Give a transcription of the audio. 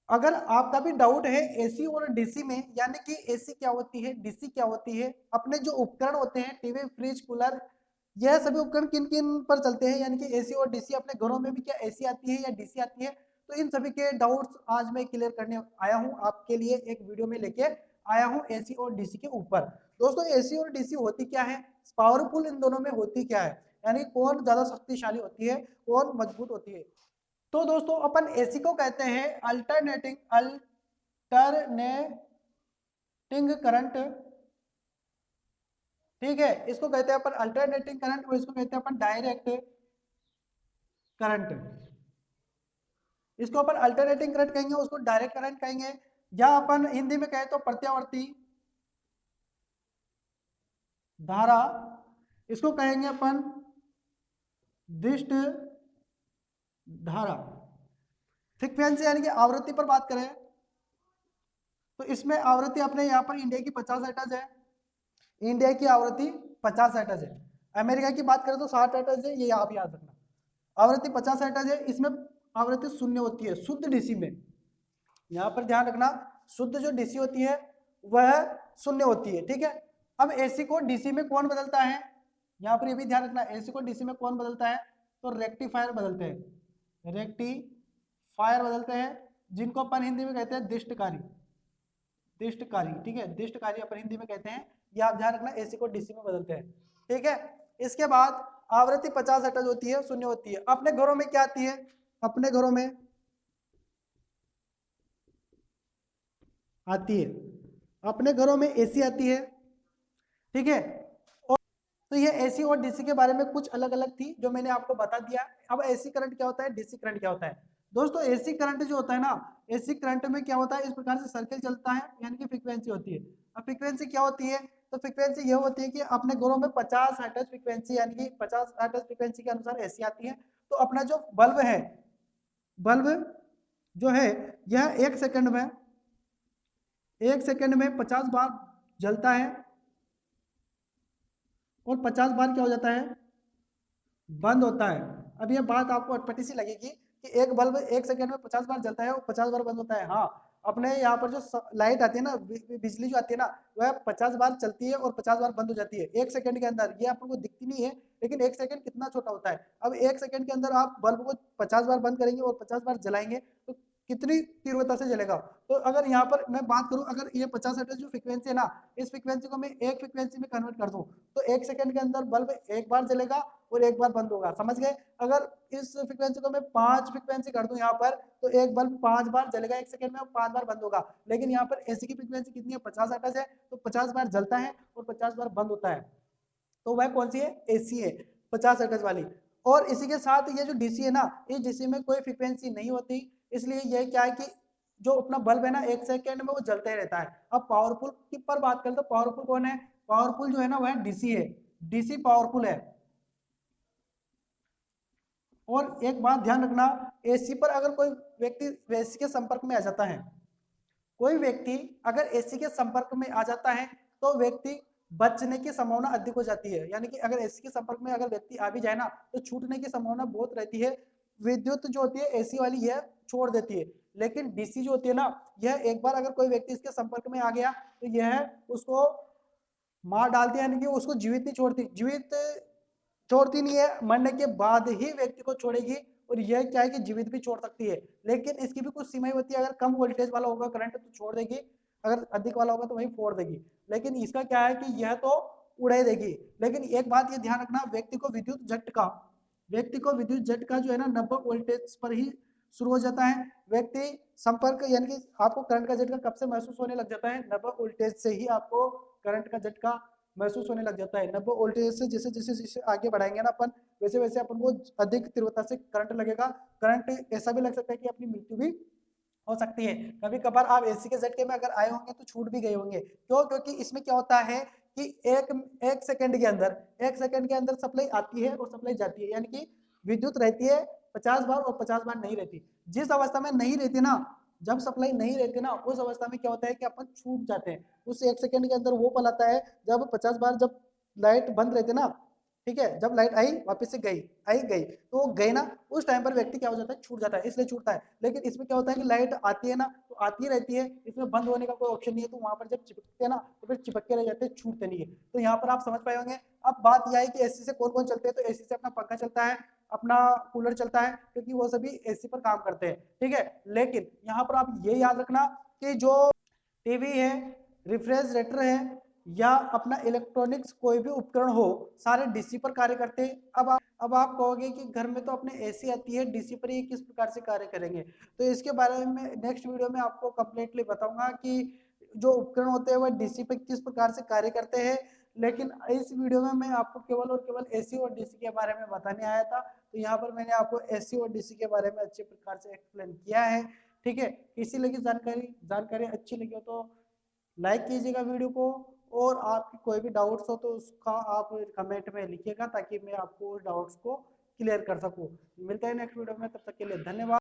अगर आपका भी डाउट है एसी और डीसी में, यानी कि एसी क्या होती है, डीसी क्या होती है, अपने जो उपकरण होते हैं टीवी, फ्रिज, कूलर, यह सभी उपकरण किन किन पर चलते हैं, यानी कि एसी और डीसी, अपने घरों में भी क्या एसी आती है या डीसी आती है, तो इन सभी के डाउट्स आज मैं क्लियर करने आया हूं, आपके लिए एक वीडियो में लेके आया हूं एसी और डीसी के ऊपर। दोस्तों एसी और डीसी होती क्या है, पावरफुल इन दोनों में होती क्या है, यानी कौन ज्यादा शक्तिशाली होती है, कौन मजबूत होती है। तो दोस्तों अपन एसी को कहते हैं अल्टरनेटिंग करंट, ठीक है, इसको कहते हैं अपन अल्टरनेटिंग करंट, और इसको कहते हैं अपन डायरेक्ट करंट। इसको अपन अल्टरनेटिंग करंट कहेंगे, उसको डायरेक्ट करंट कहेंगे, या अपन हिंदी में कहें तो प्रत्यावर्ती धारा, इसको कहेंगे अपन दिष्ट धारा। फ्रीक्वेंसी यानी कि आवृत्ति पर बात करें तो इसमें आवृत्ति अपने यहाँ पर इंडिया की 50 हर्ट्ज है, इंडिया की आवृत्ति 50 हर्ट्ज है। अमेरिका की बात करें तो 60 हर्ट्ज है, ये आप याद रखना। आवृत्ति 50 हर्ट्ज है, इसमें आवृत्ति शून्य होती है शुद्ध डीसी में, यहाँ पर ध्यान रखना, शुद्ध जो डीसी होती है वह शून्य होती है, ठीक है। अब एसी को डीसी में कौन बदलता है, यहाँ पर ये भी ध्यान रखना, एसी को डीसी में कौन बदलता है, तो रेक्टिफायर बदलते हैं, रेक्टिफायर बदलते हैं, जिनको अपन हिंदी में कहते हैं दिष्टकारी, दिष्टकारी, ठीक है, दिष्टकारी अपन हिंदी में कहते हैं, ये आप ध्यान रखना, एसी को डीसी में बदलते हैं, ठीक है। इसके बाद आवृत्ति 50 हर्ट्ज होती है, शून्य होती है। अपने घरों में क्या आती है, अपने घरों में आती है, अपने घरों में एसी आती है, ठीक है। और तो ये एसी और डीसी के बारे में कुछ अलग अलग थी जो मैंने आपको बता दिया। अब एसी करंट क्या होता है, डीसी करंट क्या होता है। दोस्तों एसी करंट जो होता है ना, एसी करंट में क्या होता है, इस प्रकार से सर्किल चलता है, यानी कि फ्रीक्वेंसी होती है। अब फ्रीक्वेंसी क्या होती है, तो फ्रीक्वेंसी यह होती है कि अपने घरों में 50 हर्ट्ज फ्रीक्वेंसी, यानी कि 50 हर्ट्ज फ्रीक्वेंसी के अनुसार एसी आती है। तो अपना जो बल्ब है, बल्ब जो है यह 1 सेकंड में, 1 सेकंड में 50 बार जलता है, और 50 बार क्या हो जाता है, बंद होता है। अब ये बात आपको अटपटी सी लगेगी कि एक बल्ब 1 सेकंड में 50 बार जलता है और 50 बार बंद होता है। हाँ, अपने यहाँ पर जो लाइट आती है ना, बिजली जो आती है ना, वह 50 बार चलती है और 50 बार बंद हो जाती है 1 सेकंड के अंदर। ये आपको दिखती नहीं है, लेकिन 1 सेकंड कितना छोटा होता है। अब 1 सेकंड के अंदर आप बल्ब को 50 बार बंद करेंगे और 50 बार जलाएंगे तो कितनी तीव्रता से जलेगा। तो अगर यहाँ पर मैं बात करूं, अगर ये 50 हर्ट्ज जो फ्रीक्वेंसी है ना, इस फ्रीक्वेंसी को मैं एक फ्रीक्वेंसी में कन्वर्ट कर दूं, तो 1 सेकंड के अंदर बल्ब एक बार जलेगा और एक बार बंद होगा, समझ गए। अगर इस फ्रीक्वेंसी को मैं 5 फ्रीक्वेंसी कर दूं यहाँ पर, तो एक बल्ब 5 बार जलेगा 1 सेकंड में और 5 बार बंद होगा। लेकिन यहाँ पर एसी की फ्रीक्वेंसी कितनी है, 50 हर्ट्ज है, तो 50 बार जलता है और 50 बार बंद होता है। तो वह कौन सी है, एसी है, 50 हर्ट्ज वाली। और इसी के साथ ये जो डीसी है ना, इस डीसी में कोई फ्रीक्वेंसी नहीं होती, इसलिए ये क्या है कि जो अपना बल्ब है ना 1 सेकंड में वो जलते ही रहता है। अब पावरफुल की पर बात करें तो पावरफुल कौन है, पावरफुल जो है ना वह डीसी है, डीसी पावरफुल है। और एक बात ध्यान रखना, एसी पर अगर कोई व्यक्ति एसी के संपर्क में आ जाता है, कोई व्यक्ति अगर एसी के संपर्क में आ जाता है तो व्यक्ति बचने की संभावना अधिक हो जाती है। यानी कि अगर एसी के संपर्क में अगर व्यक्ति आ भी जाए ना, तो छूटने की संभावना बहुत रहती है। विद्युत जो होती है एसी वाली यह छोड़ देती है, लेकिन डीसी जो होती है ना, यह एक बार अगर कोई व्यक्ति इसके संपर्क में आ गया तो यह उसको मार डालती है, यानी कि उसको जीवित नहीं छोड़ती, जीवित छोड़ती नहीं है, मरने के बाद ही व्यक्ति को छोड़ेगी। और यह क्या है कि जीवित भी छोड़ सकती है, लेकिन इसकी भी कुछ सीमाएं होती है। अगर कम वोल्टेज वाला होगा करंट तो छोड़ देगी, अगर अधिक वाला होगा तो वही फोड़ देगी। लेकिन इसका क्या है कि यह तो उड़ा देगी। लेकिन एक बात ये ध्यान रखना, व्यक्ति को विद्युत झटका जो है ना 90 वोल्टेज पर ही शुरू हो जाता है। व्यक्ति संपर्क, यानी कि आपको करंट का झटका कब से महसूस होने लग जाता है, 90 वोल्टेज से ही आपको करंट का झटका महसूस होने लग जाता है। 90 वोल्टेज से जैसे जैसे जैसे आगे बढ़ाएंगे ना अपन, वैसे वैसे अपन को अधिक तीव्रता से करंट लगेगा। करंट ऐसा भी लग सकता है कि अपनी मृत्यु भी हो सकती है। कभी कभार आप एसी के झटके में अगर आए होंगे तो छूट भी गए होंगे, क्यों, क्योंकि इसमें क्या होता है कि एक एक सेकंड के अंदर, एक सेकंड के अंदर सप्लाई आती है और सप्लाई जाती है, यानी कि विद्युत रहती है 50 बार और 50 बार नहीं रहती। जिस अवस्था में नहीं रहती ना, जब सप्लाई नहीं रहती ना, उस अवस्था में क्या होता है कि अपन छूट जाते हैं। उस 1 सेकंड के अंदर वो पल आता है जब 50 बार जब लाइट बंद रहती है ना, ठीक है, जब लाइट आई वापस से गई, आई गई, तो वो गई ना, उस टाइम पर व्यक्ति क्या हो जाता है, छूट जाता है, इसलिए छूटता है। लेकिन इसमें क्या होता है कि लाइट आती है ना, तो आती रहती है, इसमें बंद होने का कोई ऑप्शन नहीं है, तो वहां पर जब चिपकते हैं ना, तो फिर चिपक के रह जाते हैं, छूटते नहीं है। तो यहाँ पर आप समझ पाए होंगे। अब बात यह है कि एसी से कौन कौन चलते हैं, तो एसी से अपना पंखा चलता है, अपना कूलर चलता है, क्योंकि वो सभी एसी पर काम करते हैं, ठीक है। लेकिन यहाँ पर आप ये याद रखना कि जो टीवी है, रेफ्रिजरेटर है, या अपना इलेक्ट्रॉनिक्स कोई भी उपकरण हो, सारे डीसी पर कार्य करते हैं। अब आप कहोगे कि घर में तो अपने एसी आती है, डीसी पर ये किस प्रकार से कार्य करेंगे, तो इसके बारे में नेक्स्ट वीडियो में आपको कंप्लीटली बताऊंगा कि जो उपकरण होते हैं वह डीसी पर किस प्रकार से कार्य करते हैं। लेकिन इस वीडियो में मैं आपको केवल और केवल एसी और डीसी के बारे में बताने आया था, तो यहाँ पर मैंने आपको एसी और डीसी के बारे में अच्छे प्रकार से एक्सप्लेन किया है, ठीक है। किसी लगी जानकारी जानकारी अच्छी लगी हो तो लाइक कीजिएगा वीडियो को, और आपकी कोई भी डाउट्स हो तो उसका आप कमेंट में लिखिएगा, ताकि मैं आपको उस डाउट्स को क्लियर कर सकूं। मिलते हैं नेक्स्ट वीडियो में, तब तक के लिए धन्यवाद।